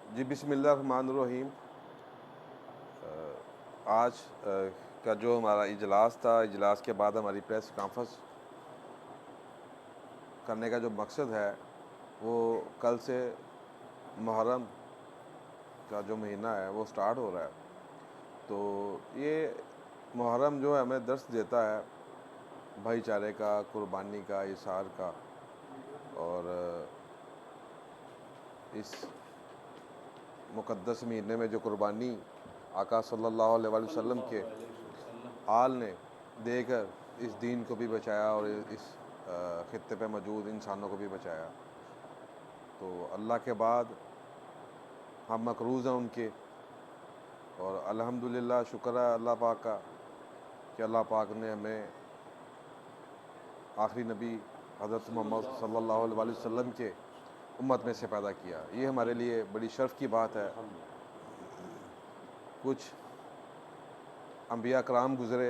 जी बिस्मिल्लाहिर्रहमानिर्रहीम। आज का जो हमारा इजलास था, इजलास के बाद हमारी प्रेस कॉन्फ्रेंस करने का जो मकसद है वो कल से मुहर्रम का जो महीना है वो स्टार्ट हो रहा है। तो ये मुहर्रम जो है हमें दर्स देता है भाईचारे का, कुर्बानी का, इसार का। और इस मुक़द्दस महीने में जो कुर्बानी आका सल्लल्लाहु अलैहि वसल्लम के आल ने देकर इस दीन को भी बचाया और इस ख़ित्ते पे मौजूद इंसानों को भी बचाया। तो अल्लाह के बाद हम मकरूज़ हैं उनके, और अल्हम्दुलिल्लाह शुक्र है अल्लाह पाक का कि अल्लाह पाक ने हमें आखिरी नबी हज़रत मोहम्मद सल्लल्लाहु अलैहि वसल्लम के उम्मत में से पैदा किया। ये हमारे लिए बड़ी शर्फ़ की बात है। कुछ अंबिया कराम गुज़रे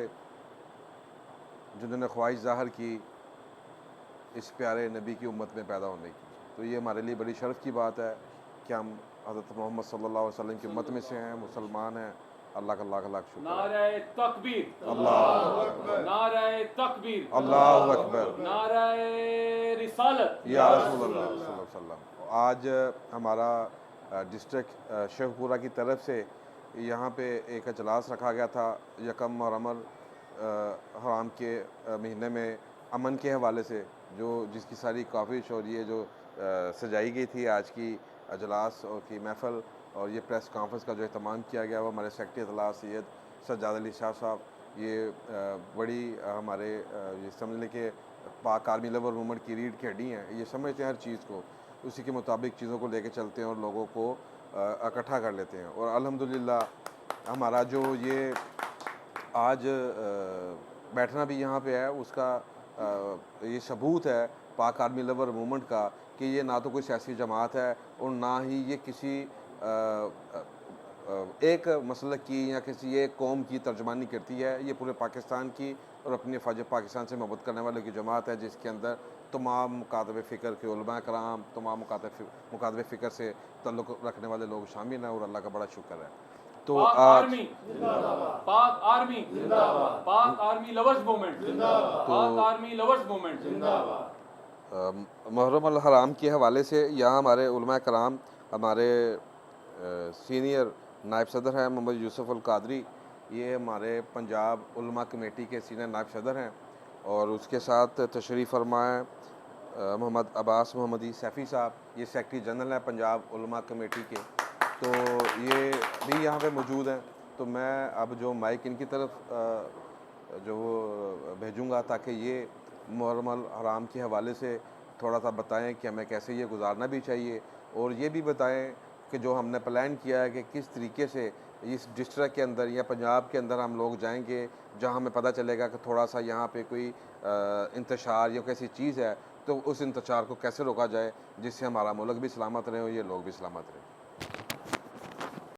जिन्होंने ख्वाहिश ज़ाहिर की इस प्यारे नबी की उम्मत में पैदा होने की। तो ये हमारे लिए बड़ी शर्फ़ की बात है कि हम हज़रत मोहम्मद सल्लल्लाहु अलैहि वसल्लम की उम्मत में से हैं, मुसलमान हैं। अल्लाह का लाख लाख शुक्र है। नारे तकबीर, अल्लाहु अकबर, नारे तकबीर, अल्लाहु अकबर, नारे रिसालत। या रसूल अल्लाह सल्लल्लाहु अलैहि वसल्लम। आज हमारा डिस्ट्रिक्ट शेखपुरा की तरफ से यहाँ पे एक इजलास रखा गया था यकम मुहर्रम हराम के महीने में अमन के हवाले से, जो जिसकी सारी काविश और ये जो सजाई गई थी आज की अजलास और की महफ़िल और ये प्रेस कॉन्फ्रेंस का जो अहतमाम किया गया वो हमारे सेक्रेटरी इजलास सैयद सज्जाद अली शाह साहब। ये बड़ी हमारे ये समझ लें कि पाक आर्मी लवर मूवमेंट की रीढ़ की हड्डी हैं। ये समझते हैं हर चीज़ को, उसी के मुताबिक चीज़ों को लेके चलते हैं और लोगों को इकट्ठा कर लेते हैं। और अल्हम्दुलिल्लाह हमारा जो ये आज बैठना भी यहाँ पे है उसका ये सबूत है पाक आर्मी लवर मूवमेंट का कि ये ना तो कोई सियासी जमात है और ना ही ये किसी एक मसलक की या किसी एक कौम की तर्जमानी करती है। ये पूरे पाकिस्तान की और अपने फ़ौज पाकिस्तान से मोहब्बत करने वालों की जमात है, जिसके अंदर तमाम मुकातब फ़िक्र के उलमा कराम, तमाम मुकातब फ़िक्र से तल्लुक़ रखने वाले लोग शामिल हैं और अल्लाह का बड़ा शुक्र है। तो पाक आज आर्मी जिंदाबाद, पाक आर्मी जिंदाबाद, पाक आर्मी लवर्स मूवमेंट जिंदाबाद, पाक आर्मी लवर्स मूवमेंट जिंदाबाद। मुहर्रम अल हराम के हवाले से यहाँ हमारे उलमा कराम, हमारे सीनियर नायब सदर हैं मोहम्मद यूसुफ अल कादरी, ये हमारे पंजाब उलमा कमेटी के सीनियर नायब सदर हैं। और उसके साथ तशरीफ़ फरमाएँ मोहम्मद अब्बास मोहम्मदी सैफ़ी साहब, ये सेक्रेटरी जनरल हैं पंजाब उलमा कमेटी के। तो ये भी यहाँ पे मौजूद हैं। तो मैं अब जो माइक इनकी तरफ जो भेजूँगा ताकि ये मुहर्रम अल हराम के हवाले से थोड़ा सा बताएं कि हमें कैसे ये गुजारना भी चाहिए, और ये भी बताएं कि जो हमने प्लान किया है कि किस तरीके से इस डिस्ट्रिक्ट के अंदर या पंजाब के अंदर हम लोग जाएंगे जहां हमें पता चलेगा कि थोड़ा सा यहाँ पे कोई इंतशार या कैसी चीज़ है, तो उस इंतशार को कैसे रोका जाए जिससे हमारा मुल्क भी सलामत रहे और ये लोग भी सलामत रहें।